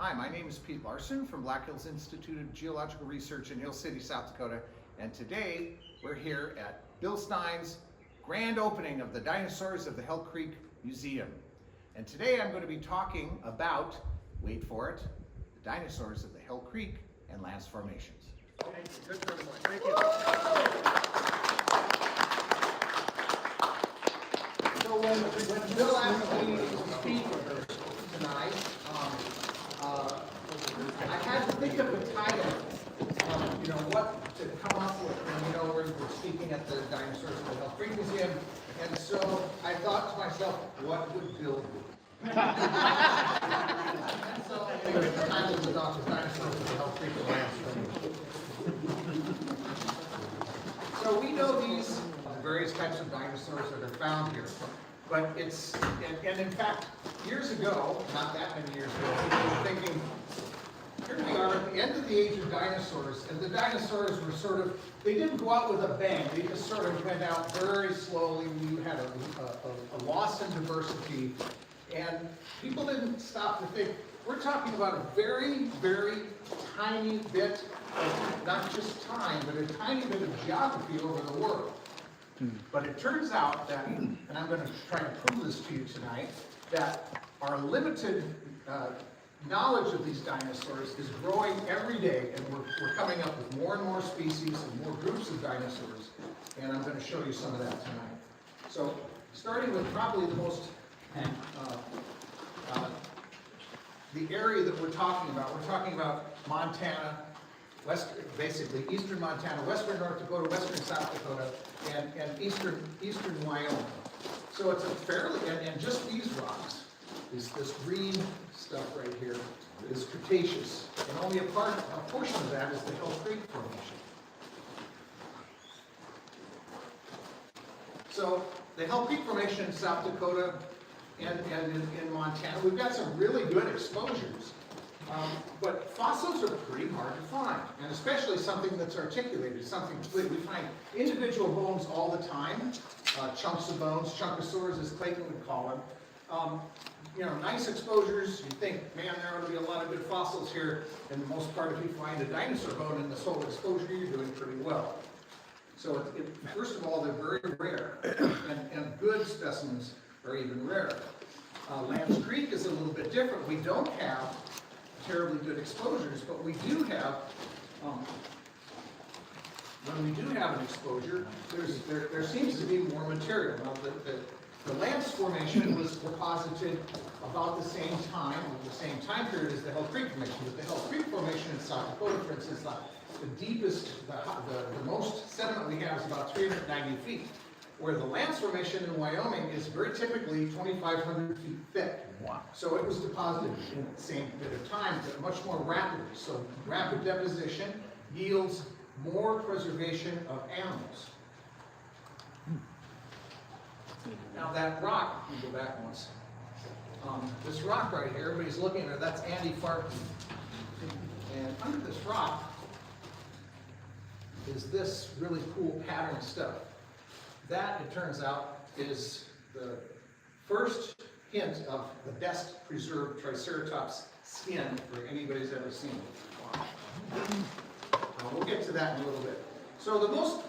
Hi, my name is Pete Larson from Black Hills Institute of Geological Research in Hill City, South Dakota, and today we're here at Bill Stein's grand opening of the Dinosaurs of the Hell Creek Museum. And today I'm going to be talking about, wait for it, the dinosaurs of the Hell Creek and Lance formations. Thank you. Good for everyone. Thank you. So when Bill asked me to speak tonight, I had to think of a title, what to come up with when, we're speaking at the Dinosaurs of the Hell Creek Museum, and so I thought to myself, what would Bill do? And so anyway, the title is adopted Dinosaurs of the Hell Creek Museum. So we know these various types of dinosaurs that are found here, but it's, and in fact, years ago, not that many years ago, people were thinking, here we are at the end of the age of dinosaurs, and the dinosaurs were sort of, they didn't go out with a bang, they just sort of went out very slowly. We had a loss in diversity, and people didn't stop to think, we're talking about a very, very tiny bit of not just time, but a tiny bit of geography over the world. But it turns out that, and I'm going to try to prove this to you tonight, that our limited knowledge of these dinosaurs is growing every day, and we're coming up with more and more species and more groups of dinosaurs, and I'm going to show you some of that tonight. So, starting with probably the most, the area that we're talking about Montana, basically eastern Montana, western North Dakota, western South Dakota, and eastern Wyoming. So it's a fairly, and just these rocks, this green stuff right here is Cretaceous, and only a portion of that is the Hell Creek Formation. So the Hell Creek Formation in South Dakota and in Montana, we've got some really good exposures. But fossils are pretty hard to find, and especially something that's articulated, something complete. We find individual bones all the time, chunks of bones, chunkosaurs as Clayton would call them. Nice exposures. You think, man, there ought to be a lot of good fossils here. And the most part, if you find a dinosaur bone in this whole exposure, you're doing pretty well. So, first of all, they're very rare, and good specimens are even rarer. Lance Creek is a little bit different. We don't have terribly good exposures, but we do have, when we do have an exposure, there seems to be more material. Now, the Lance Formation was deposited about the same time, the same time period as the Hell Creek Formation. But the Hell Creek Formation in South Dakota, for instance, the deepest, the most sediment we have is about 390 feet, where the Lance Formation in Wyoming is very typically 2,500 feet thick. Wow. So it was deposited in the same bit of time, but much more rapidly. So rapid deposition yields more preservation of animals. Now that rock, let me go back once. This rock right here, everybody's looking at it, that's Andy Farkley. And under this rock is this really cool pattern stuff. That, it turns out, is the first hint of the best preserved Triceratops skin that anybody's ever seen. Wow. We'll get to that in a little bit. So the most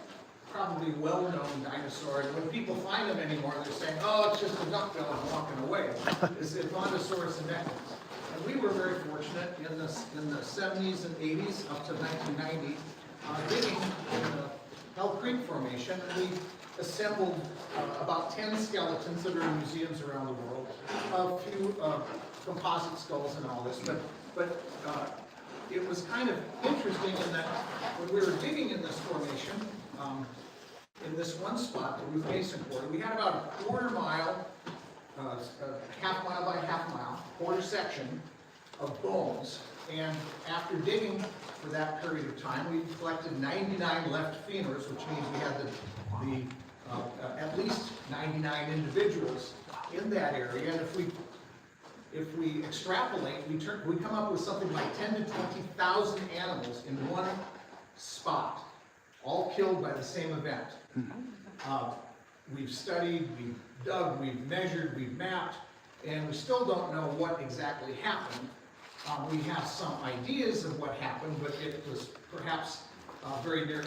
probably well-known dinosaur, and when people find them anymore, they're saying, oh, it's just a duckbill and walking away, is Dinosaurus indicus. And we were very fortunate in the 70s and 80s up to 1990, digging in the Hell Creek Formation, and we assembled about 10 skeletons that are in museums around the world, a few composite skulls and all this, but it was kind of interesting in that when we were digging in this formation, in this one spot, the Ruth Mason quarter, we had about a quarter mile, half mile by half mile, quarter section of bones. And after digging for that period of time, we collected 99 left femurs, which means we had at least 99 individuals in that area. And if we extrapolate, we come up with something like 10 to 20,000 animals in one spot, all killed by the same event. We've studied, we've dug, we've measured, we've mapped, and we still don't know what exactly happened. We have some ideas of what happened, but it was perhaps it's very near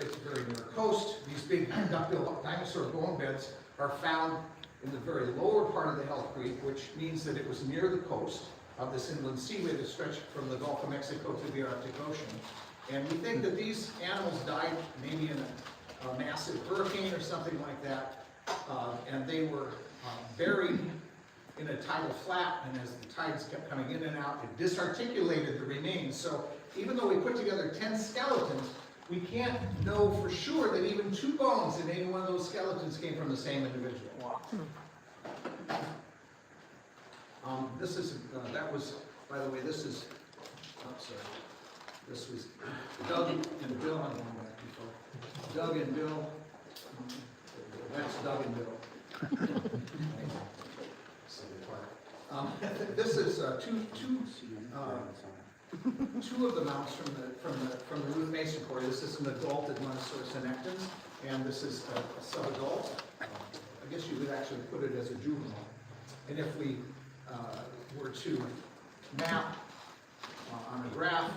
coast. These big duckbill dinosaur bone beds are found in the very lower part of the Hell Creek, which means that it was near the coast of this inland seaway that stretched from the Gulf of Mexico to the Arctic Ocean. And we think that these animals died maybe in a massive hurricane or something like that, and they were buried in a tidal flat, and as the tides kept coming in and out, it disarticulated the remains. So even though we put together 10 skeletons, we can't know for sure that even 2 bones in any one of those skeletons came from the same individual. Wow. This is, that was, by the way, this is, oh, sorry. This was Doug and Bill. I'm going back before. Doug and Bill. That's Doug and Bill. This is two of the mounts from the Ruth Mason Quarry. This is an adult Dinosaurs senectans, and this is a sub-adult. I guess you would actually put it as a juvenile. And if we were to map on a graph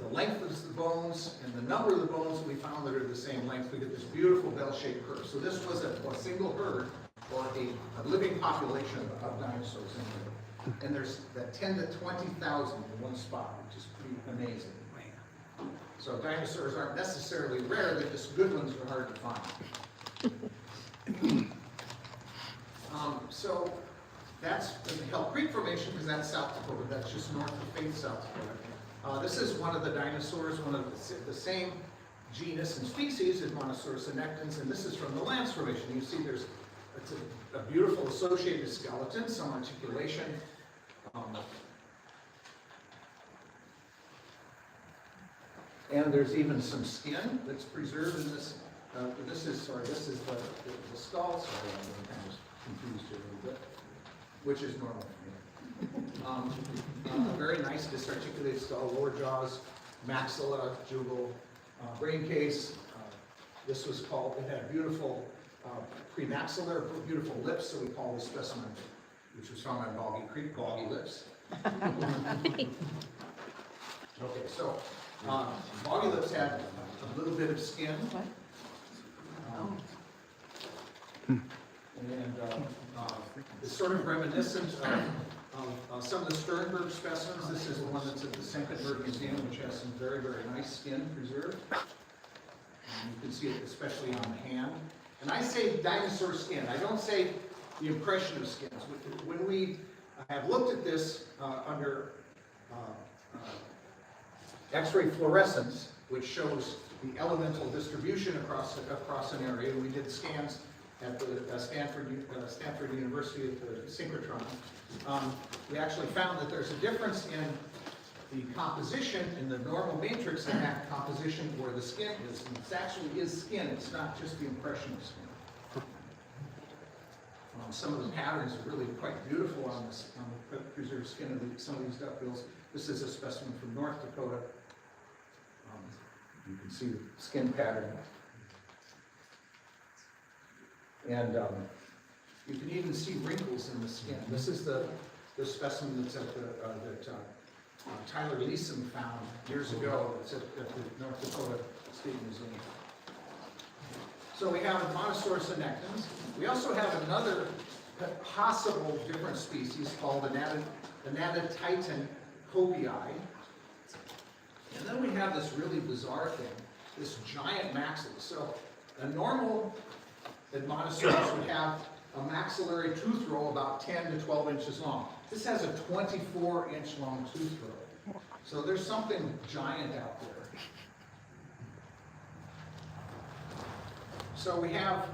the length of the bones and the number of the bones that we found that are the same length, we get this beautiful bell-shaped curve. So this was a single herd, or a living population of dinosaurs in there. And there's that 10 to 20,000 in one spot, which is pretty amazing. So dinosaurs aren't necessarily rare, they're just good ones are hard to find. So that's the Hell Creek Formation, because that's South Dakota. That's just north of Faith, South Dakota. This is one of the dinosaurs, one of the same genus and species as Dinosaurs senectans, and this is from the Lance Formation. You see there's a beautiful associated skeleton, some articulation. And there's even some skin that's preserved in this. This is the skull. Sorry, I'm kind of confused here a little bit, which is normal for me. A very nice disarticulated skull, lower jaws, maxilla, jugal, brain case. This was called, it had beautiful premaxillary, beautiful lips, so we call this specimen, which was found on Boggy Creek, Boggy Lips. Okay, so Boggy Lips had a little bit of skin. And it's sort of reminiscent of some of the Sternberg specimens. This is the one that's at the Senckenberg Museum, which has some very, very nice skin preserved. And you can see it especially on the hand. And I say dinosaur skin. I don't say the impression of skins. When we have looked at this under X-ray fluorescence, which shows the elemental distribution across an area, and we did scans at the Stanford University at the synchrotron, we actually found that there's a difference in the composition in the normal matrix and that composition where the skin is. And it actually is skin, it's not just the impression of skin. Some of the patterns are really quite beautiful on the preserved skin of some of these duckbills. This is a specimen from North Dakota. You can see the skin pattern. And you can even see wrinkles in the skin. This is the specimen that's at that Tyler Leeson found years ago. It's at the North Dakota State Museum. So we have Dinosaurs senectans. We also have another possible different species called Anatotitan kopii. And then we have this really bizarre thing, this giant maxilla. So a normal Dinosaurs would have a maxillary tooth row about 10 to 12 inches long. This has a 24-inch long tooth row. So there's something giant out there. So we have,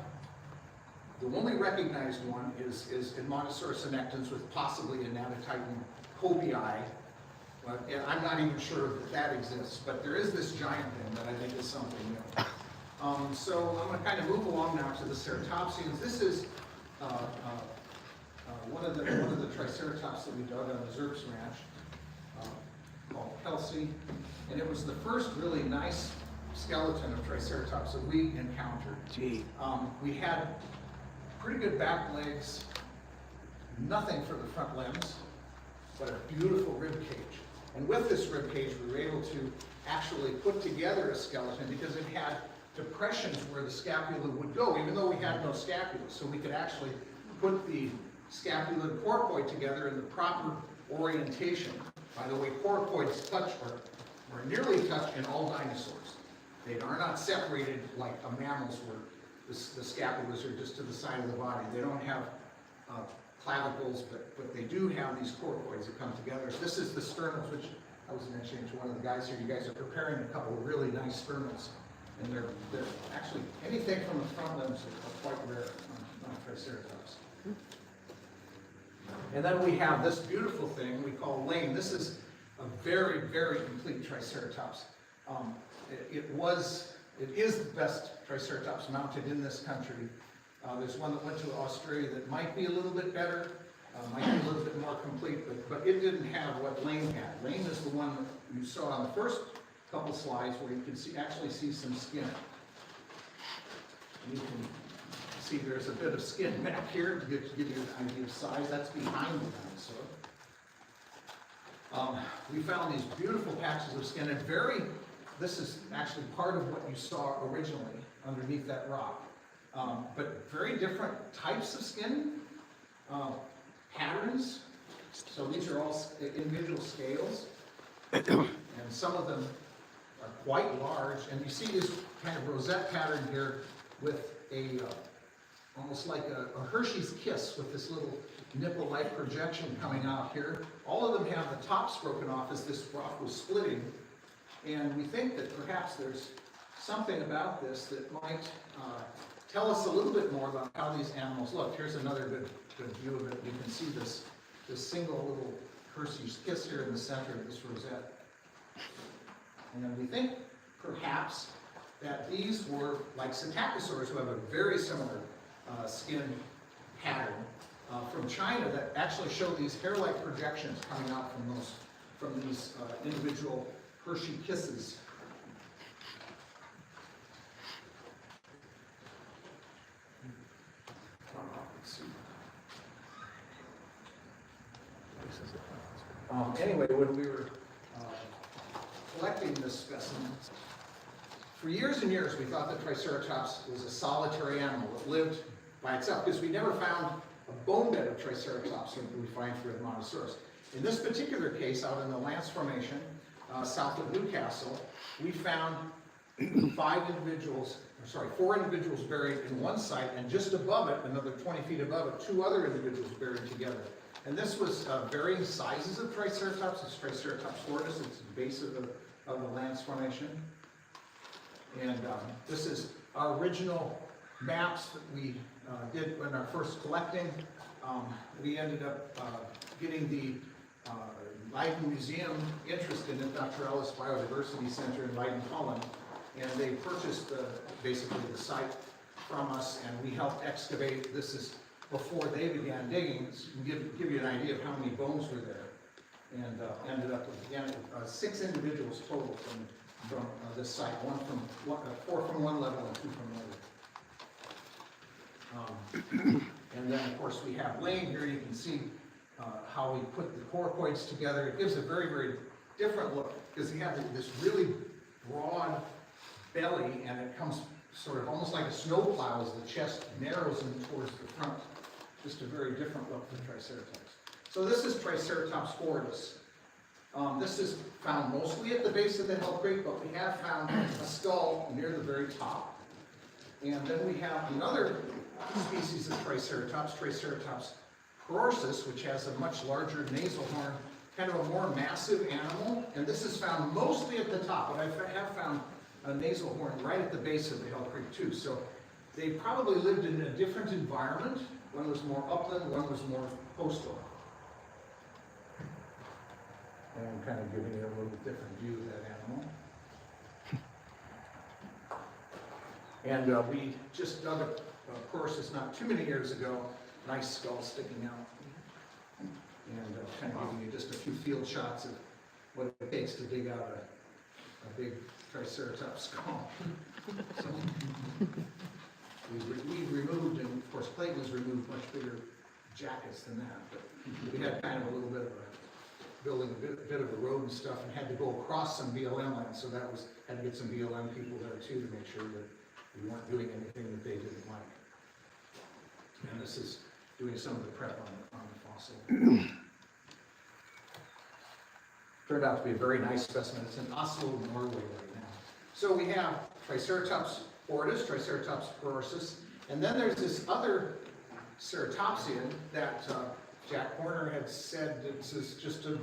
the only recognized one is Dinosaurs senectans with possibly Anatotitan kopii. But I'm not even sure that exists, but there is this giant thing that I think is something new. So I'm going to kind of move along now to the ceratopsians. This is one of the triceratops that we dug on the Zerps Ranch, called Kelsey, and it was the first really nice skeleton of Triceratops that we encountered. Gee. We had pretty good back legs, nothing for the front limbs, but a beautiful rib cage. And with this rib cage, we were able to actually put together a skeleton because it had depressions where the scapula would go, even though we had no scapula. So we could actually put the scapula and coracoid together in the proper orientation. By the way, coracoids touch or nearly touch in all dinosaurs. They are not separated like a mammal's where the scapulas are just to the side of the body. They don't have clavicles, but they do have these coracoids that come together. This is the sternals, which I was mentioning to one of the guys here. You guys are preparing a couple of really nice sternals. And they're actually, anything from the front limbs are quite rare on Triceratops. And then we have this beautiful thing we call Lane. This is a very, very complete Triceratops. It is the best Triceratops mounted in this country. There's one that went to Australia that might be a little bit better, might be a little bit more complete, but it didn't have what Lane had. Lane is the one that you saw on the first couple slides where you can actually see some skin. You can see there's a bit of skin back here to give you an idea of size. That's behind the dinosaur. We found these beautiful patches of skin, and this is actually part of what you saw originally underneath that rock. But very different types of skin, patterns. So these are all individual scales, and some of them are quite large. And you see this kind of rosette pattern here with almost like a Hershey's kiss with this little nipple-like projection coming out here. All of them have the tops broken off as this rock was splitting. And we think that perhaps there's something about this that might tell us a little bit more about how these animals look. Here's another good view of it. You can see this single little Hershey's kiss here in the center of this rosette. And then we think perhaps that these were like Psittacosaurs, who have a very similar skin pattern from China that actually show these hair-like projections coming out from these individual Hershey kisses. Let's see. Anyway, when we were collecting this specimen, for years and years we thought that Triceratops was a solitary animal that lived by itself, because we never found a bone bed of Triceratops like we find for the Dinosaurs. In this particular case, out in the Lance Formation, south of Newcastle, we found four individuals buried in one site, and just above it, another 20 feet above it, two other individuals buried together. And this was varying sizes of Triceratops. It's Triceratops hortus. It's the base of the Lance Formation. And this is our original maps that we did in our first collecting. We ended up getting the Leiden Museum interested in Dr. Ellis Biodiversity Center in Leiden, Holland, and they purchased basically the site from us, and we helped excavate. This is before they began digging, so give you an idea of how many bones were there, and ended up with, again, 6 individuals total from this site, 4 from one level and 2 from another. And then, of course, we have Lane here. You can see how we put the coracoids together. It gives a very, very different look, because you have this really broad belly, and it comes sort of almost like a snowplow as the chest narrows in towards the front. Just a very different look for Triceratops. So this is Triceratops hortus. This is found mostly at the base of the hell crate, but we have found a skull near the very top. And then we have another species of Triceratops, Triceratops prorsus, which has a much larger nasal horn, kind of a more massive animal. And this is found mostly at the top, but I have found a nasal horn right at the base of the hell crate too. So they probably lived in a different environment. One was more upland, one was more coastal. And I'm kind of giving you a little different view of that animal. And we just dug a prorsus not too many years ago. Nice skull sticking out. And kind of giving you just a few field shots of what it takes to dig out a big Triceratops skull. So, we've removed, and of course Clayton has removed much bigger jackets than that, but we had kind of a little bit of building a bit of a road and stuff, and had to go across some BLM land, so that was, had to get some BLM people there too, to make sure that we weren't doing anything that they didn't like. And this is doing some of the prep on the fossil. Turned out to be a very nice specimen. It's in Oslo, Norway right now. So we have Triceratops horridus, Triceratops prorsus, and then there's this other ceratopsian that Jack Horner had said this is just a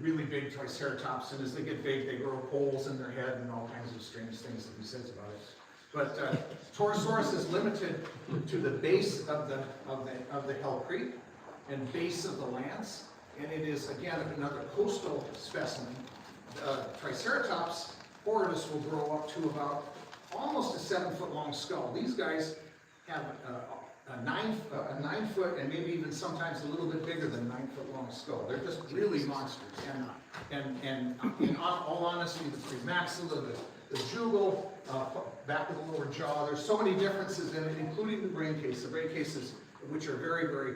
really big Triceratops, and as they get big, they grow holes in their head and all kinds of strange things that he says about it. But Torosaurus is limited to the base of the Hell Creek and base of the lands, and it is again another coastal specimen. Triceratops horridus will grow up to about almost a 7-foot long skull. These guys have a 9 foot and maybe even sometimes a little bit bigger than 9 foot long skull. They're just really monsters. And in all honesty, the premaxilla, the jugal, back of the lower jaw, there's so many differences in it, including the brain case. The brain cases, which are very, very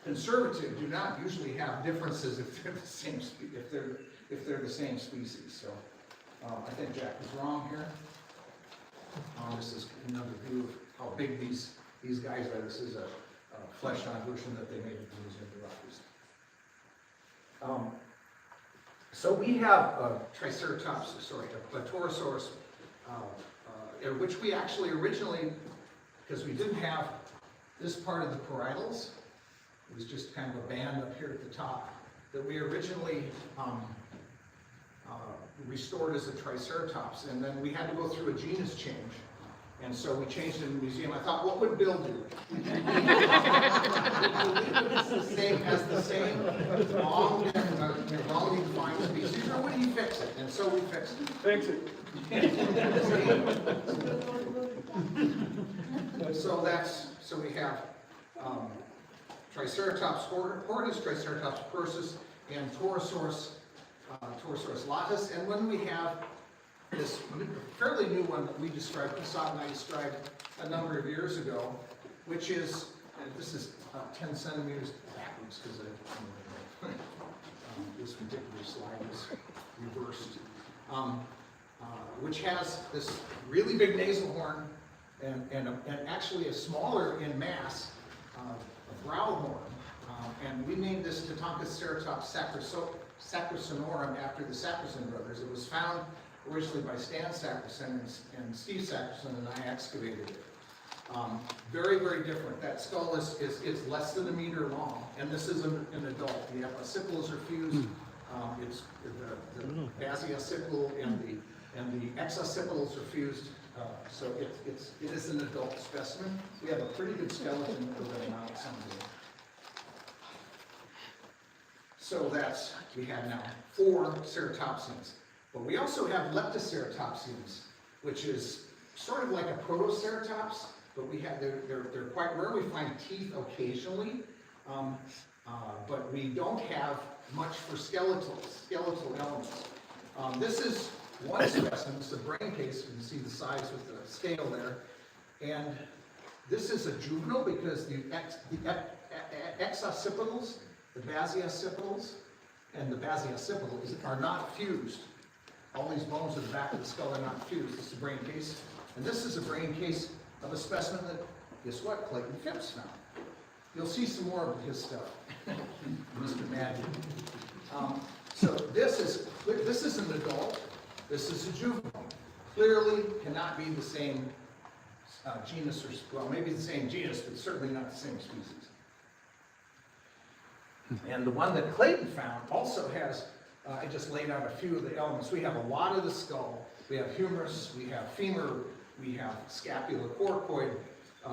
conservative, do not usually have differences if they're the same the same species. So I think Jack was wrong here. This is another view of how big these guys are. This is a fleshed-on version that they made at the Museum of the Rockies. So we have a Torosaurus, which we actually originally, because we didn't have this part of the parietals, it was just kind of a band up here at the top, that we originally restored as a Triceratops, and then we had to go through a genus change. And so we changed it in the museum. I thought, what would Bill do? It's the same long defined species, or would he fix it? And so we fixed it. Fix it. So we have Triceratops horridus, Triceratops prorsus, and Torosaurus latus. And when we have this fairly new one that we described, Prasad and I described a number of years ago, which is, and this is 10 centimeters backwards because this particular slide is reversed, which has this really big nasal horn and actually a smaller in mass brow horn. And we named this Tatankaceratops sacrosinorum after the Sackerson brothers. It was found originally by Stan Sackerson and Steve Sackerson, and I excavated it. Very, very different. That skull is less than 1 meter long, and this is an adult. The epicycles are fused. It's the basioccipital and the exoccipitals are fused. So it is an adult specimen. We have a pretty good skeleton that we're going to mount someday. So we have now 4 ceratopsians. But we also have leptoceratopsians, which is sort of like a protoceratops, but they're quite rare. We find teeth occasionally, but we don't have much for skeletal elements. This is one specimen. It's a brain case. You can see the size with the scale there. And this is a juvenile because the exoccipitals, the basiocipitals, and the basioccipital are not fused. All these bones at the back of the skull are not fused. This is a brain case. And this is a brain case of a specimen that, guess what, Clayton Phipps found. You'll see some more of his stuff, Mr. Magic. So this is an adult. This is a juvenile. Clearly cannot be the same genus, well, maybe the same genus, but certainly not the same species. And the one that Clayton found also has, I just laid out a few of the elements. We have a lot of the skull. We have humerus, we have femur, we have scapula corcoid.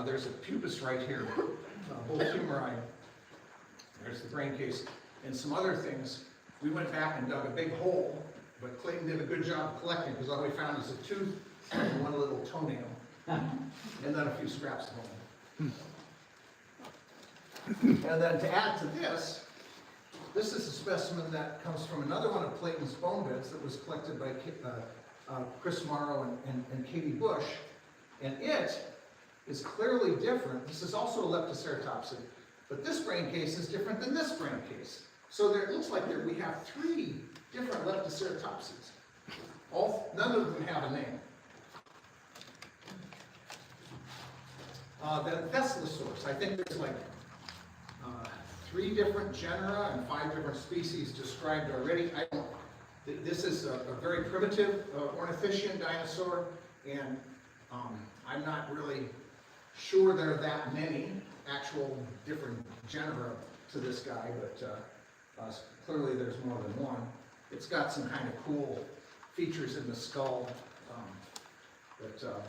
There's a pubis right here, both humeri. There's the brain case, and some other things. We went back and dug a big hole, but Clayton did a good job collecting because all we found is a tooth and one little toenail, and then a few scraps of bone. And then to add to this, this is a specimen that comes from another one of Clayton's bone beds that was collected by Chris Morrow and Katie Bush, and it is clearly different. This is also a leptoceratopsid, but this brain case is different than this brain case. So there, it looks like we have 3 different Leptoceratopses. None of them have a name. Then Thescelosaurus, I think there's like 3 different genera and 5 different species described already. This is a very primitive ornithischian dinosaur, and I'm not really sure there are that many actual different genera to this guy, but clearly there's more than one. It's got some kind of cool features in the skull that are,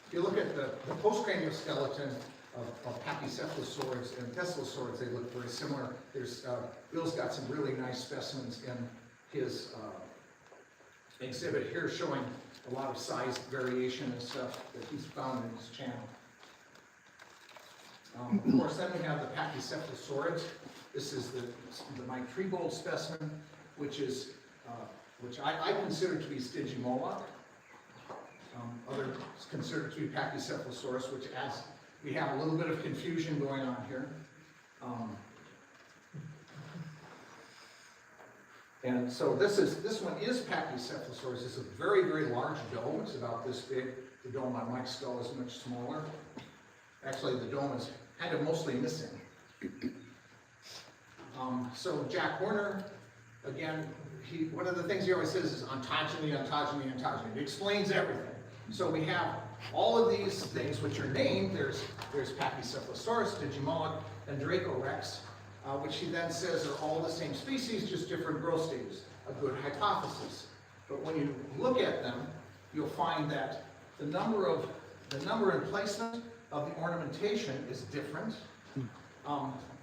if you look at the postcranial skeleton of Pachycephalosaurs and Thescelosaurs, they look very similar. Bill's got some really nice specimens in his exhibit here showing a lot of size variation and stuff that he's found in his channel. Of course, then we have the Pachycephalosaurids. This is my tree-bolt specimen, which I consider to be Stygimoloch. Others consider it to be Pachycephalosaurus, which adds, we have a little bit of confusion going on here. And so this one is Pachycephalosaurus. It's a very, very large dome. It's about this big. The dome on Mike's skull is much smaller. Actually, the dome is kind of mostly missing. So Jack Horner, again, one of the things he always says is ontogeny, ontogeny, ontogeny. It explains everything. So we have all of these things which are named. There's Pachycephalosaurus, Stygimoloch, and Dracorex, which he then says are all the same species, just different growth stages. A good hypothesis. But when you look at them, you'll find that the number and placement of the ornamentation is different.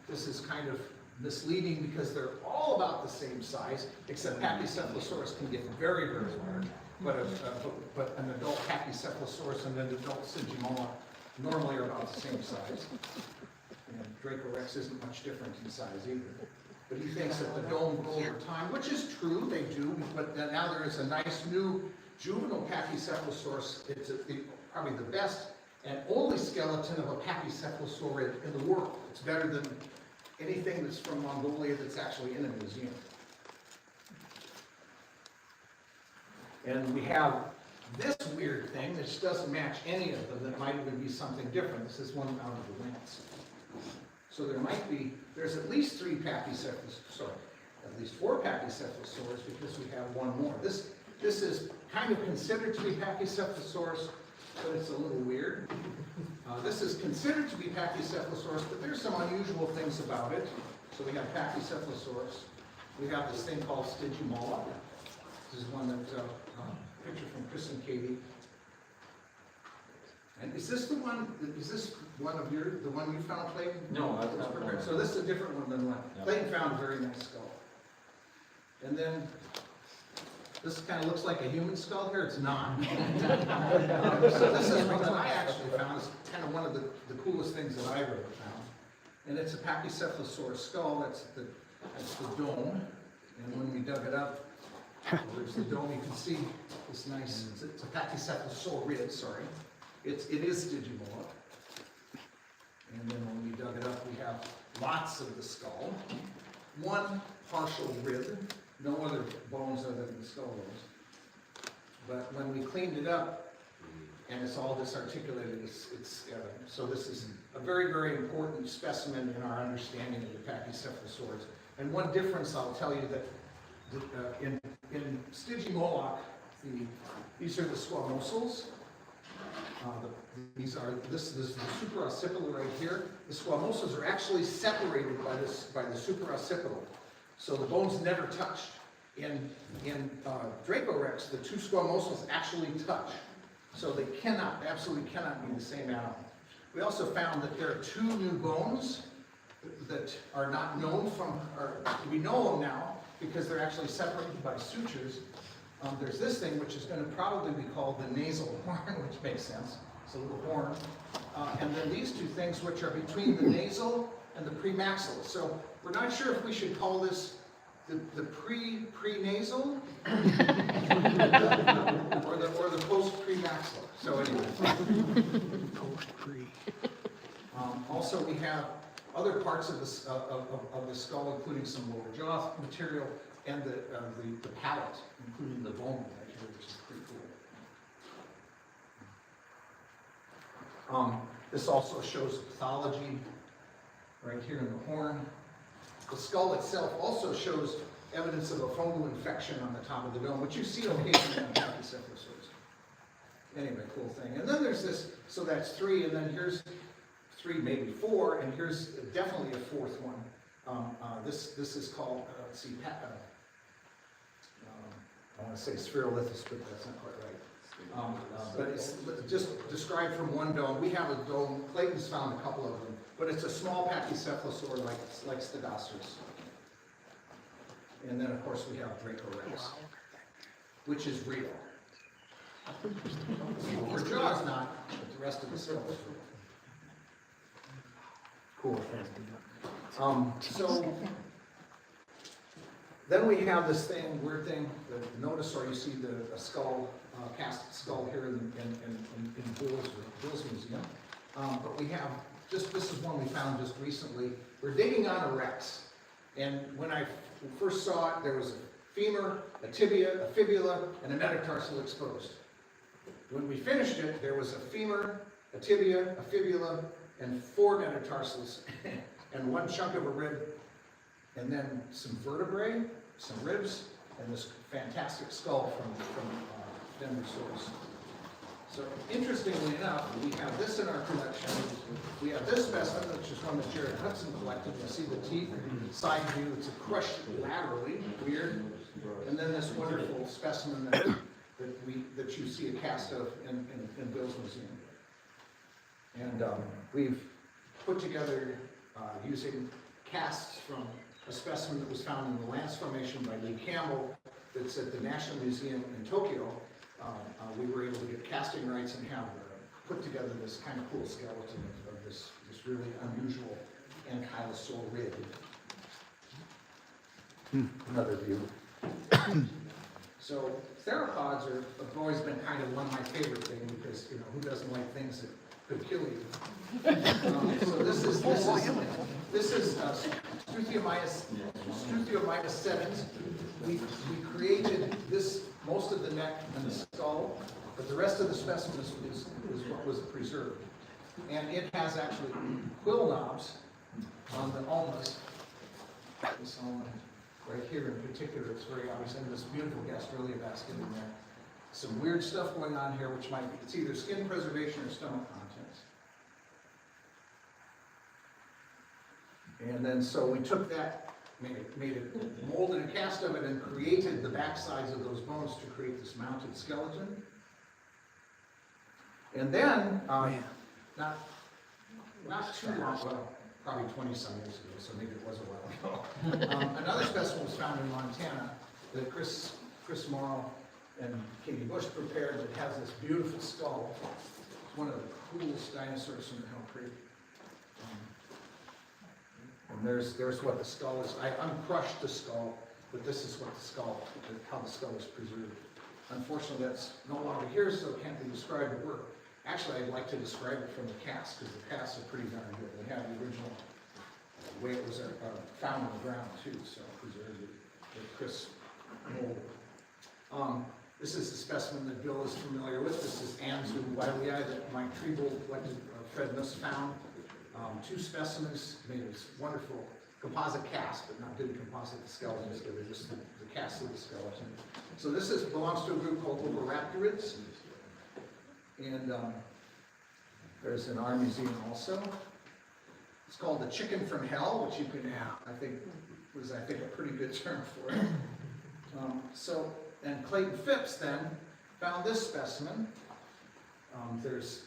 This is kind of misleading because they're all about the same size, except Pachycephalosaurus can get very, very large. But an adult Pachycephalosaurus and an adult Stygimoloch normally are about the same size. And Dracorex isn't much different in size either. But he thinks that the dome grow over time, which is true, they do, but now there is a nice new juvenile Pachycephalosaurus. It's probably the best and only skeleton of a Pachycephalosaurid in the world. It's better than anything that's from Mongolia that's actually in a museum. And we have this weird thing that just doesn't match any of them, that might even be something different. This is one out of the lens. So there's at least 4 Pachycephalosaurs because we have one more. This is kind of considered to be Pachycephalosaurus, but it's a little weird. This is considered to be Pachycephalosaurus, but there's some unusual things about it. So we have Pachycephalosaurus. We have this thing called Stygimoloch. This is one that picture from Chris and Katie. And is this the one? Is this the one you found, Clayton? No, that's not the one. So this is a different one than one. Yep. Clayton found a very nice skull. And then this kind of looks like a human skull here. It's not. So this is one that I actually found. It's kind of one of the coolest things that I've ever found. And it's a Pachycephalosaurus skull. That's the dome. And when we dug it up, there's the dome. You can see this nice. It's a Pachycephalosaurid. Sorry. It is Stygimoloch. And then when we dug it up, we have lots of the skull. One partial rib. No other bones other than the skull bones. But when we cleaned it up, and it's all disarticulated, so this is a very, very important specimen in our understanding of the Pachycephalosaurs. And one difference I'll tell you that in Stygimoloch, these are the squamosals. This is the supraoccipital right here. The squamosals are actually separated by the supraoccipital. So the bones never touched. In Dracorex, the 2 squamosals actually touch. So they absolutely cannot be the same animal. We also found that there are 2 new bones that are not known we know them now because they're actually separated by sutures. There's this thing which is going to probably be called the nasal horn, which makes sense. It's a little horn. And then these 2 things which are between the nasal and the premaxillary. So we're not sure if we should call this the pre-nasal or the post-premaxillary. So anyway. Post-pre. Also we have other parts of the skull, including some lower jaw material, and the palate, including the bone right here, which is pretty cool. This also shows pathology right here in the horn. The skull itself also shows evidence of a fungal infection on the top of the dome, which you see occasionally on pachycephalosaurs. Anyway, cool thing. And then there's this, so that's 3, and then here's 3, maybe 4, and here's definitely a 4th one. This is called, let's see, I want to say Spherolithus, but that's not quite right. But it's just described from one dome. We have a dome, Clayton's found a couple of them, but it's a small pachycephalosaur like Stegosaurus. And then, of course, we have Dracorex, which is real. Her jaw's not, but the rest of the skull is real. Cool thing. So then we have this thing, weird thing, the notosaur. You see a skull, cast skull here in Bill's museum. But we have this is one we found just recently. We're digging on a Rex, and when I first saw it, there was a femur, a tibia, a fibula, and a metatarsal exposed. When we finished it, there was a femur, a tibia, a fibula, and 4 metatarsals, and 1 chunk of a rib, and then some vertebrae, some ribs, and this fantastic skull from Dinosaurs. So interestingly enough, we have this in our collection. We have this specimen, which is one that Jared Hudson collected. You see the teeth, side view, it's crushed laterally, weird. And then this wonderful specimen that you see a cast of in Bill's museum. And we've put together, using casts from a specimen that was found in the Lance Formation by Lee Campbell, that's at the National Museum in Tokyo. We were able to get casting rights and have put together this kind of cool skeleton of this really unusual ankylosaur rib. Another view. So theropods have always been kind of one of my favorite things because, you know, who doesn't like things that could kill you? So this is Struthiomimus sedens. We created most of the neck and the skull, but the rest of the specimen is what was preserved. And it has actually quill knobs on the ulnas. This ulna right here in particular, it's very obvious, and this beautiful gastrulae basket in there. Some weird stuff going on here, which might be, it's either skin preservation or stomach contents. And then so we took that, molded a cast of it, and created the back sides of those bones to create this mounted skeleton. And then, not too long, well, probably 20-some years ago, so maybe it was a while ago. Another specimen was found in Montana that Chris Morrow and Katie Bush prepared that has this beautiful skull. It's one of the coolest dinosaurs from the Hell Creek. And there's what the skull is. I uncrushed the skull, but this is what how the skull is preserved. Unfortunately, that's no longer here, so it can't be described at work. Actually, I'd like to describe it from the cast, because the casts are pretty darn good. They have the original way it was found in the ground, too, so preserved it with Chris mold. This is the specimen that Bill is familiar with. This is Anzu wiley-eye that Mike Treble collected, Fred Nuss found. 2 specimens made this wonderful composite cast, but not good composite skeletons, so they're just the cast of the skeleton. So this belongs to a group called Oviraptorids, and there's in our museum also. It's called the chicken from hell, which you can was a pretty good term for it. And Clayton Phipps then found this specimen. There's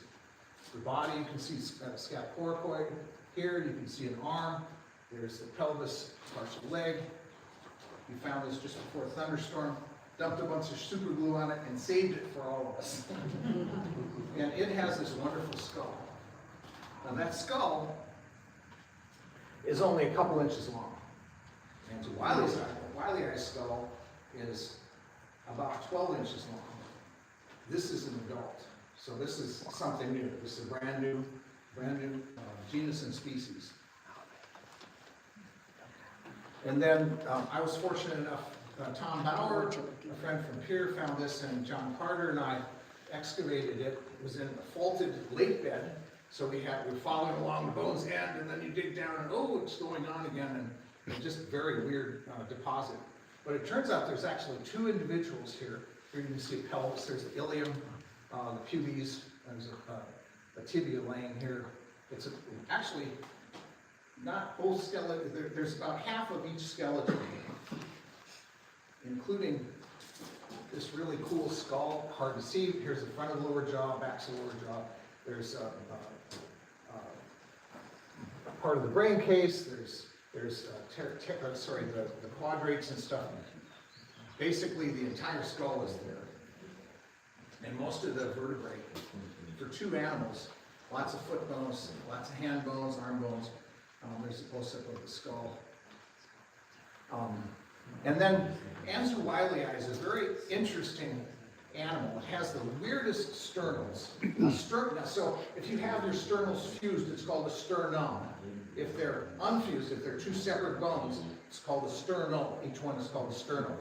the body, you can see scapupoid here, you can see an arm, there's the pelvis, partial leg. We found this just before a thunderstorm, dumped a bunch of super glue on it and saved it for all of us. And it has this wonderful skull. Now that skull is only a couple inches long. And to Wiley-eye skull is about 12 inches long. This is an adult. So this is something new. This is a brand new genus and species. And then I was fortunate enough, Tom Bauer, a friend from Pier, found this, and John Carter and I excavated it. It was in a faulted lake bed, so we're following along the bone's end, and then you dig down and oh, it's going on again, and just very weird deposit. But it turns out there's actually two individuals here. Here you can see a pelvis, there's the ilium, the pubes, there's a tibia laying here. It's actually not both skeleton, there's about half of each skeleton, including this really cool skull, hard to see. Here's the front of the lower jaw, back of the lower jaw. There's part of the brain case. There's the quadrates and stuff. Basically, the entire skull is there, and most of the vertebrae for two animals. Lots of foot bones, lots of hand bones, arm bones. There's a close-up of the skull. And then Anzu Wiley is a very interesting animal. It has the weirdest sternals. So if you have your sternals fused, it's called a sternum. If they're unfused, if they're two separate bones, it's called a sternal. Each one is called a sternal.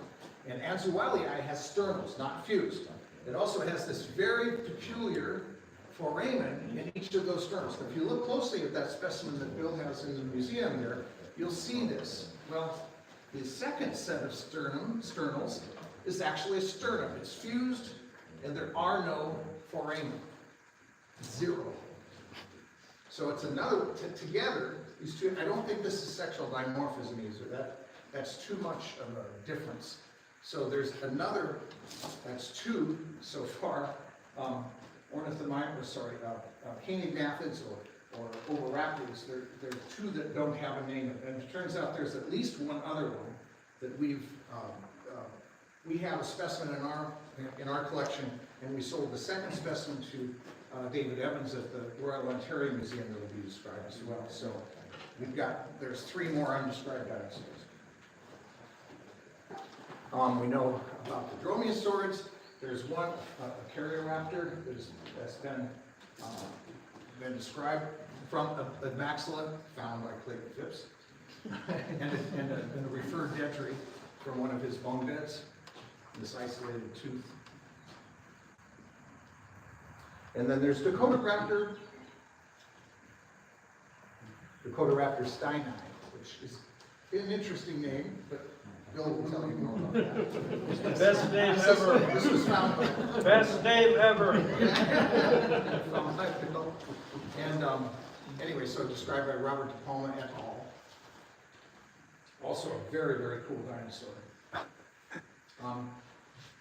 And Anzu Wiley has sternals, not fused. It also has this very peculiar foramen in each of those sternals. If you look closely at that specimen that Bill has in the museum there, you'll see this. Well, the second set of sternals is actually a sternum. It's fused, and there are no foramen. Zero. So it's another, together, these two, I don't think this is sexual dimorphism either. That's too much of a difference. So there's another, that's two so far, Caenorgnathids or oviraptors. There are two that don't have a name, and it turns out there's at least one other one that we have a specimen in our collection, and we sold the second specimen to David Evans at the Royal Ontario Museum that will be described as well. So there's three more undescribed dinosaurs. We know about the dromaeosaurids. There's one, a Carrioraptor, that's been described from a maxilla found by Clayton Phipps, and a referred dentary from one of his bone beds, this isolated tooth. And then there's Dakotaraptor steini, which is an interesting name, but Bill will tell you more about that. Best name ever. This was found by... Best name ever. And anyway, so described by Robert De Palma et al. Also a very, very cool dinosaur.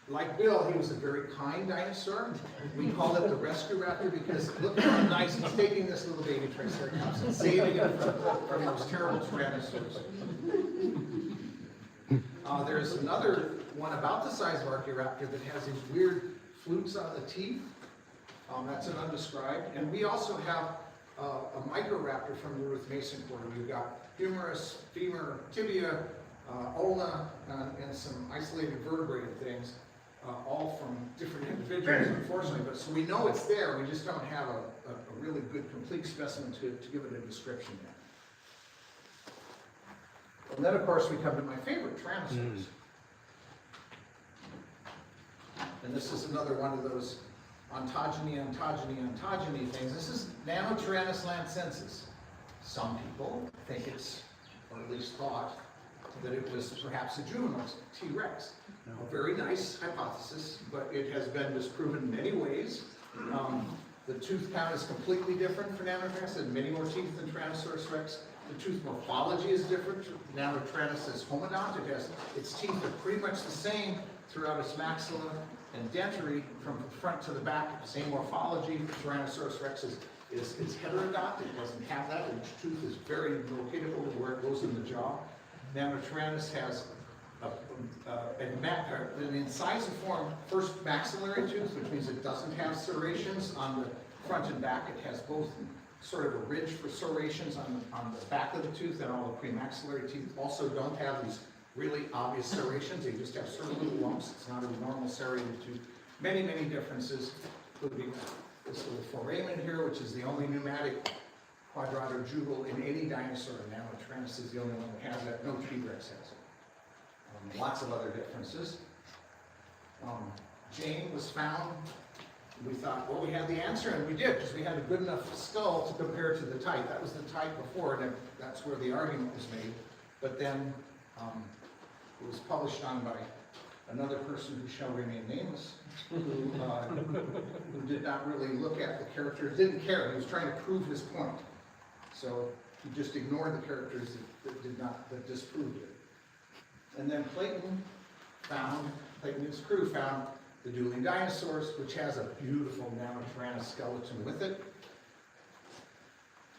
Like Bill, he was a very kind dinosaur. We call it the rescue raptor because look how nice he's taking this little baby Triceratops and saving it from those terrible tyrannosaurs. There's another one about the size of Archaeoraptor that has these weird flutes on the teeth. That's an undescribed. And we also have a Microraptor from the Ruth Mason quarter. We've got humerus, femur, tibia, ulna, and some isolated vertebrated things, all from different individuals, unfortunately. But so we know it's there. We just don't have a really good, complete specimen to give it a description yet. And then, of course, we come to my favorite, Tyrannosaurs. And this is another one of those ontogeny things. This is Nanotyrannus lancensis. Some people think it's, or at least thought, that it was perhaps a juvenile T-Rex. A very nice hypothesis, but it has been disproven in many ways. The tooth count is completely different for Nanotyrannus. It has many more teeth than Tyrannosaurus rex. The tooth morphology is different. Nanotyrannus is homodont. Its teeth are pretty much the same throughout its maxilla and dentary from front to the back. Same morphology. Tyrannosaurus rex is heterodont. It doesn't have that. Each tooth is very locatable to where it goes in the jaw. Nanotyrannus has an incisiform first maxillary tooth, which means it doesn't have serrations on the front and back. It has both sort of a ridge for serrations on the back of the tooth, and all the premaxillary teeth also don't have these really obvious serrations. They just have sort of little lumps. It's not a normal serrated tooth. Many, many differences, including this little foramen here, which is the only pneumatic quadratojugal in any dinosaur, and Nanotranis is the only one that has that, no T-Rex has. Lots of other differences. Jane was found. We thought, well, we had the answer, and we did, because we had a good enough skull to compare to the type. That was the type before, and that's where the argument was made. But then it was published on by another person who shall remain nameless, who did not really look at the characters, didn't care. He was trying to prove his point. So he just ignored the characters that disproved it. And then Clayton and his crew found the dueling dinosaurs, which has a beautiful Nanotranis skeleton with it.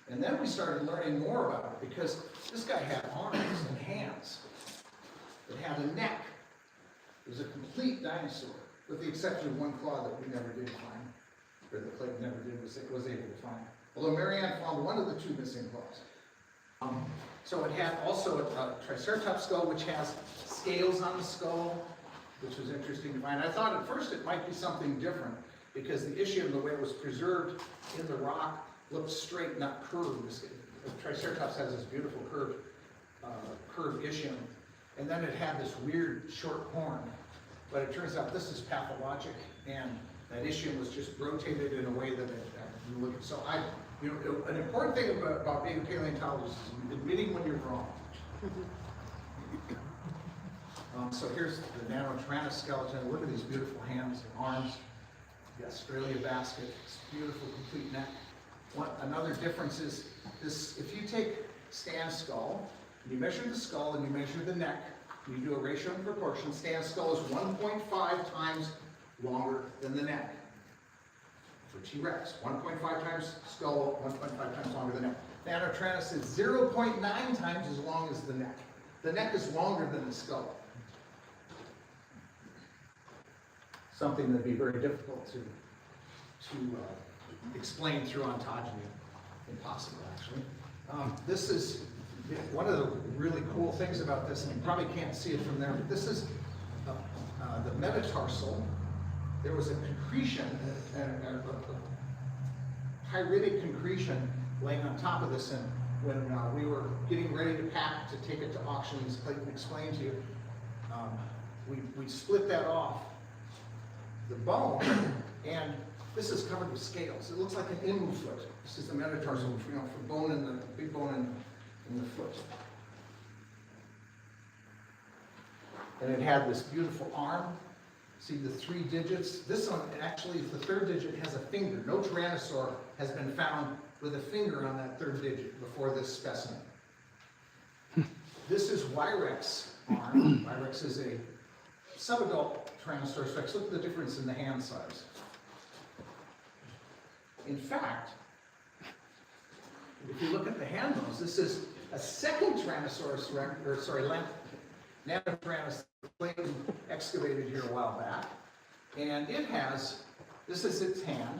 And then we started learning more about it, because this guy had arms and hands. It had a neck. It was a complete dinosaur, with the exception of one claw that we never did find, or that Clayton never was able to find. Although Marianne found one of the two missing claws. So it had also a Triceratops skull, which has scales on the skull, which was interesting to find. I thought at first it might be something different, because the ischium, the way it was preserved in the rock, looked straight, not curved. The Triceratops has this beautiful curved ischium. And then it had this weird short horn. But it turns out this is pathologic, and that ischium was just rotated in a way that it looked. So an important thing about being a paleontologist is admitting when you're wrong. So here's the Nanotranis skeleton. Look at these beautiful hands and arms. The Australia basket, this beautiful complete neck. Another difference is this: if you take Stan's skull, and you measure the skull and you measure the neck, and you do a ratio and proportion, Stan's skull is 1.5 times longer than the neck. For T-Rex, 1.5 times skull, 1.5 times longer than the neck. Nanotranis is 0.9 times as long as the neck. The neck is longer than the skull. Something that'd be very difficult to explain through ontogeny. Impossible, actually. This is one of the really cool things about this, and you probably can't see it from there, but this is the metatarsal. There was a concretion, a pyritic concretion laying on top of this, and when we were getting ready to pack to take it to auction, as Clayton explained to you, we split that off, the bone, and this is covered with scales. It looks like an emu foot. This is the metatarsal, for bone in the big bone in the foot. And it had this beautiful arm. See the 3 digits? This one, actually, the 3rd digit has a finger. No Tyrannosaur has been found with a finger on that 3rd digit before this specimen. This is Wyrex arm. Wyrex is a subadult Tyrannosaurus rex. Look at the difference in the hand size. In fact, if you look at the hand bones, this is a second Tyrannosaurus rex, Nanotranis Clayton excavated here a while back. And it has, this is its hand,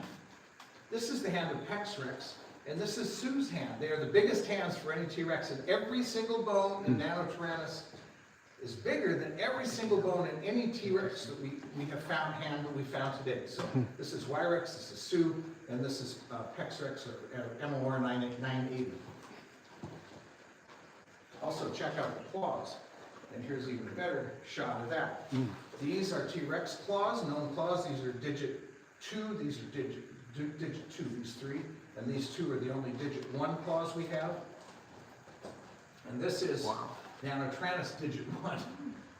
this is the hand of Pex Rex, and this is Sue's hand. They are the biggest hands for any T-Rex, and every single bone in Nanotranis is bigger than every single bone in any T-Rex that we have found, hand that we found today. So this is Wyrex, this is Sue, and this is Pex Rex, or MOR 980. Also check out the claws. And here's even a better shot of that. These are T-Rex claws, known claws. These are digit 2, these are digit 2, these 3. And these 2 are the only digit 1 claws we have. And this is Nanotranis digit 1,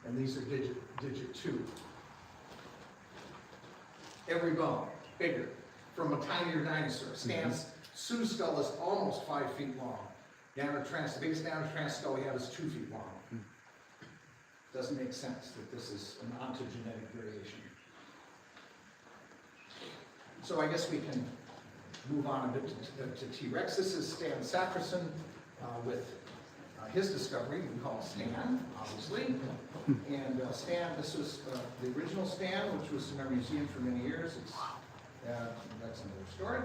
and these are digit 2. Every bone bigger, from a tinier dinosaur. Sue's skull is almost 5 feet long. Nanotranis, the biggest Nanotranis skull we have is 2 feet long. Doesn't make sense that this is an ontogenetic variation. So I guess we can move on a bit to T-Rex. This is Stan Sacherson with his discovery. We call Stan, obviously. And Stan, this was the original Stan, which was in our museum for many years. That's another story.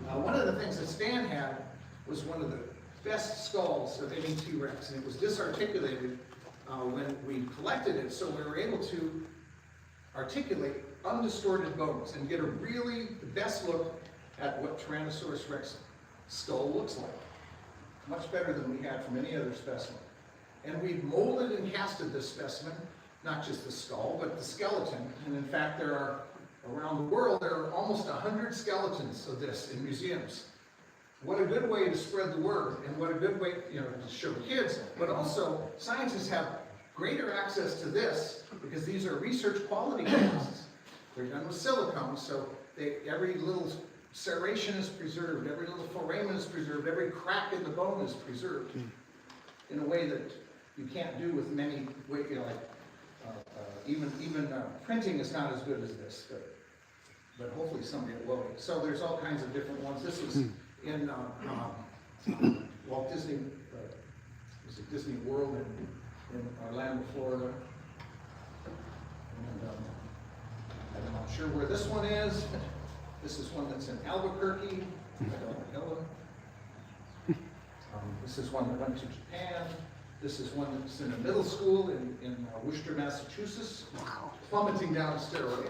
But one of the things that Stan had was one of the best skulls of any T-Rex, and it was disarticulated when we collected it, so we were able to articulate undistorted bones and get the best look at what Tyrannosaurus Rex skull looks like. Much better than we had from any other specimen. And we've molded and casted this specimen, not just the skull, but the skeleton. And in fact, there are, around the world, there are almost 100 skeletons of this in museums. What a good way to spread the word, and what a good way, to show kids, but also scientists have greater access to this because these are research quality casts. They're done with silicone, so every little serration is preserved, every little foramen is preserved, every crack in the bone is preserved in a way that you can't do with many, even printing is not as good as this, but hopefully someday it will be. So there's all kinds of different ones. This was in Walt Disney, was it Disney World in Orlando, Florida. And I'm not sure where this one is. This is one that's in Albuquerque. This is one that went to Japan. This is one that's in a middle school in Worcester, Massachusetts. Wow. Plummeting down a stairway.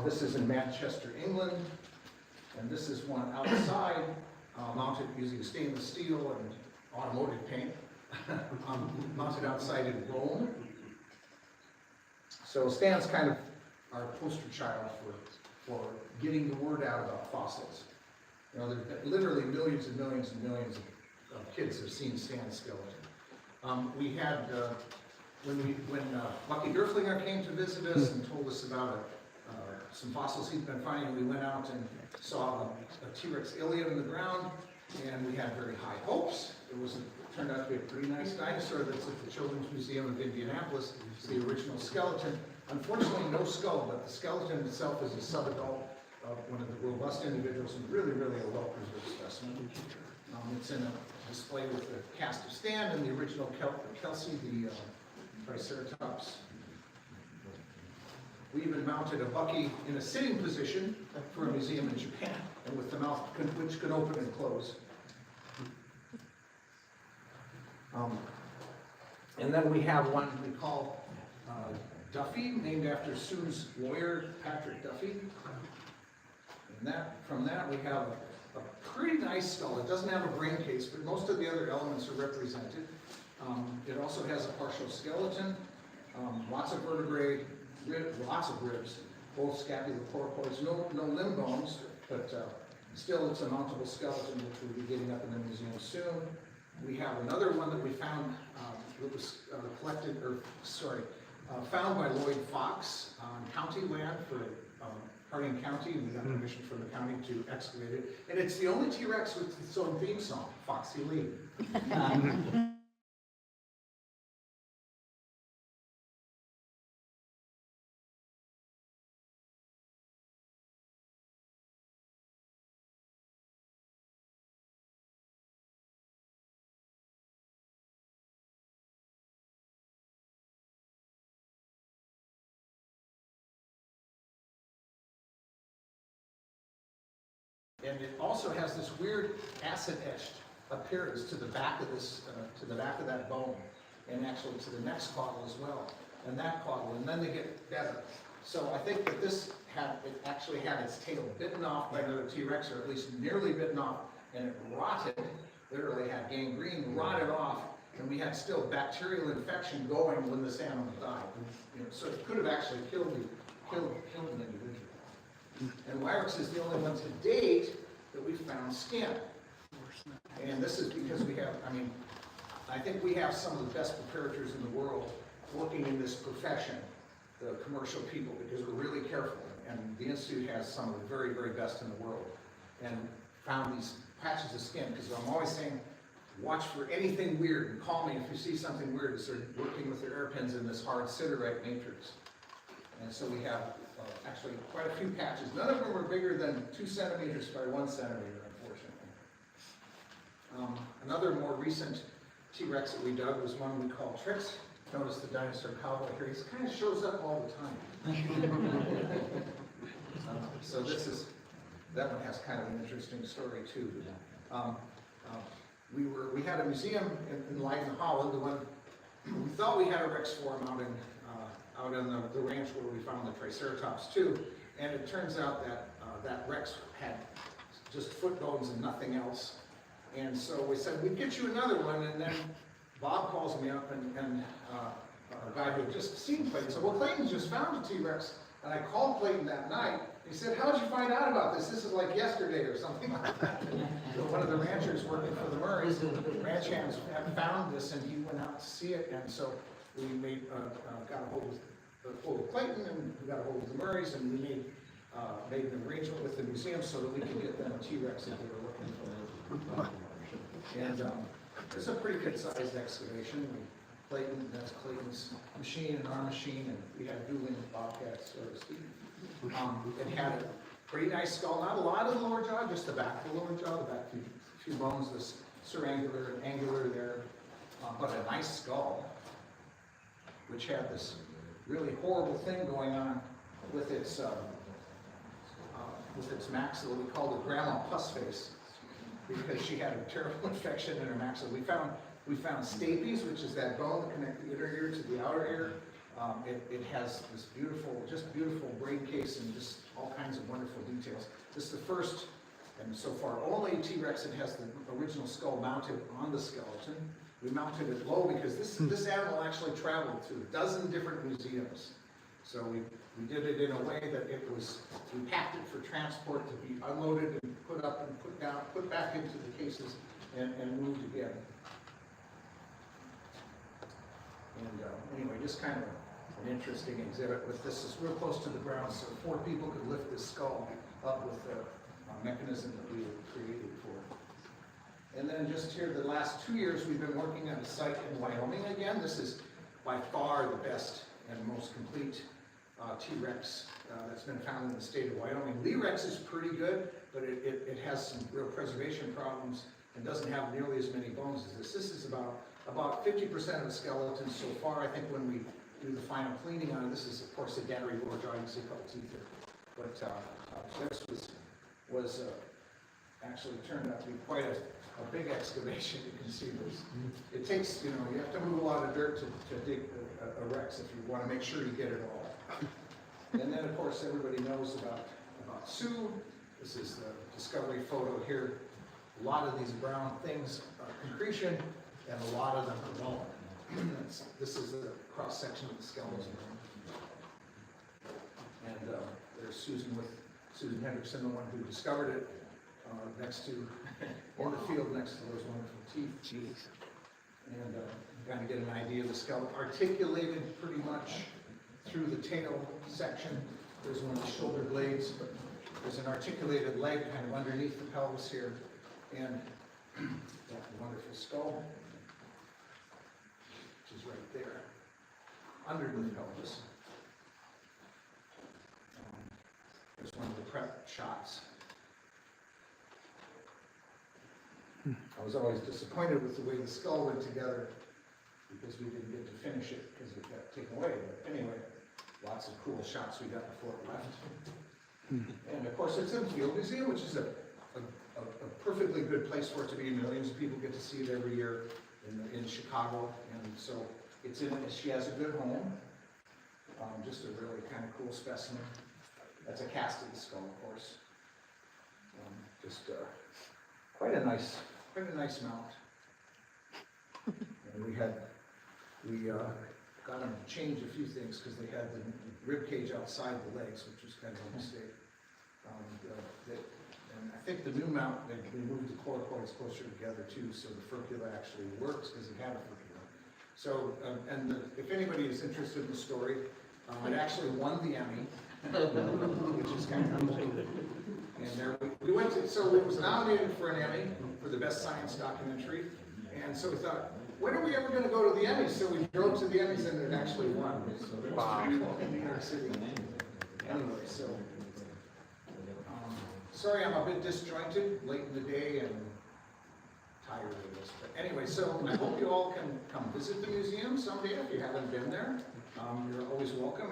This is in Manchester, England. And this is one outside, mounted using stainless steel and automotive paint. Mounted outside in Rome. So Stan's kind of our poster child for getting the word out about fossils. There have been literally millions and millions and millions of kids have seen Stan's skeleton. We had, when Bucky Derflinger came to visit us and told us about some fossils he'd been finding, we went out and saw a T-Rex ilium in the ground, and we had very high hopes. It turned out to be a pretty nice dinosaur that's at the Children's Museum of Indianapolis. It's the original skeleton. Unfortunately, no skull, but the skeleton itself is a subadult of one of the robust individuals, and really, really a well-preserved specimen. It's in a display with the cast of Stan and the original Kelsey, the Triceratops. We even mounted a Bucky in a sitting position for a museum in Japan, and with the mouth which could open and close. And then we have one we call Duffy, named after Sue's lawyer, Patrick Duffy. And from that we have a pretty nice skull. It doesn't have a brain case, but most of the other elements are represented. It also has a partial skeleton, lots of vertebrae, lots of ribs, both scapulocoracoids, no limb bones, but still it's a mountable skeleton, which we'll be getting up in the museum soon. We have another one that we found that was found by Lloyd Fox on county land for Harding County, and we got permission from the county to excavate it. And it's the only T-Rex with its own theme song, Foxy Lee. And it also has this weird acid-etched appearance to the back of this, to the back of that bone, and actually to the next caudal as well, and that caudal, and then they get better. So I think that it actually had its tail bitten off by another T-Rex, or at least nearly bitten off, and it rotted, literally had gangrene, rotted off, and we had still bacterial infection going when this animal died. So it could have actually killed an individual. And Wyrex is the only one to date that we've found skin. And this is because I think we have some of the best preparators in the world working in this profession, the commercial people, because we're really careful. And the Institute has some of the very, very best in the world. And found these patches of skin, because I'm always saying, watch for anything weird and call me if you see something weird. And start working with their air pins in this hard siderite matrix. And so we have actually quite a few patches. None of them are bigger than 2 centimeters by 1 centimeter, unfortunately. Another more recent T-Rex that we dug was one we call Trix. Notice the dinosaur cowboy here. He kind of shows up all the time. So that one has kind of an interesting story too. We had a museum in Leiden, Holland. The one we thought we had a Rex form out on the ranch where we found the Triceratops too, and it turns out that that Rex had just foot bones and nothing else. And so we said, we'd get you another one, and then Bob calls me up, and a guy who had just seen Clayton said, well, Clayton just found a T-Rex. And I called Clayton that night. He said, how'd you find out about this? This is like yesterday or something like that. So one of the ranchers working for the Murrays, ranch hands, had found this, and he went out to see it. And so we got a hold of Clayton, and we got a hold of the Murrays, and we made an arrangement with the museum so that we could get them a T-Rex that they were looking for. And it's a pretty good sized excavation. Clayton, that's Clayton's machine and our machine, and we had dueling bobcats, so to speak. It had a pretty nice skull, not a lot of the lower jaw, just the back of the lower jaw, the back few bones, this cerangular and angular there, but a nice skull, which had this really horrible thing going on with its maxilla. We called it Grandma Puss Face, because she had a terrible infection in her maxilla. We found stapes, which is that bone that connects the inner ear to the outer ear. It has this beautiful braid case and just all kinds of wonderful details. This is the first, and so far only, T-Rex that has the original skull mounted on the skeleton. We mounted it low because this animal actually traveled to a dozen different museums. So we did it in a way that we packed it for transport to be unloaded and put up and put down, put back into the cases and moved again. And anyway, just kind of an interesting exhibit with this. Is real close to the ground, so 4 people could lift this skull up with the mechanism that we created for it. And then just here, the last 2 years, we've been working on a site in Wyoming again. This is by far the best and most complete T-Rex that's been found in the state of Wyoming. Lee-Rex is pretty good, but it has some real preservation problems and doesn't have nearly as many bones as this. This is about 50% of the skeleton so far. I think when we do the final cleaning on it, this is of course a dentary lower jaw. You can see a couple teeth there. But this was actually turned out to be quite a big excavation. You can see this. It takes, you have to move a lot of dirt to dig a Rex if you want to make sure you get it all. And then of course everybody knows about Sue. This is the discovery photo here. A lot of these brown things are concretion, and a lot of them are bone. This is the cross section of the skeleton. And there's Susan Hendrickson, the one who discovered it, next to in the field next to those wonderful teeth. Jeez. And kind of get an idea of the skeleton, articulated pretty much through the tail section. There's one of the shoulder blades. There's an articulated leg kind of underneath the pelvis here, and that wonderful skull, which is right there, under the pelvis. There's one of the prep shots. I was always disappointed with the way the skull went together because we didn't get to finish it because it got taken away. But anyway, lots of cool shots we got before it left. And of course, it's in the Field Museum, which is a perfectly good place for it to be. Millions of people get to see it every year in Chicago, and so it's in. She has a good home. Just a really kind of cool specimen. That's a cast of the skull, of course. Quite a nice mount. And we got them to change a few things because they had the rib cage outside the legs, which was kind of a mistake. And I think the new mount, they moved the coracoids closer together too, so the furcula actually works because it had a furcula. So, if anybody is interested in the story, it actually won the Emmy, which is kind of cool. And there we went to, so it was nominated for an Emmy for the best science documentary. And so we thought, when are we ever going to go to the Emmys? So we drove to the Emmys and it actually won. So there was beautiful in New York City. Anyway, so sorry I'm a bit disjointed, late in the day and tired of this. But anyway, so I hope you all can come visit the museum someday if you haven't been there. You're always welcome.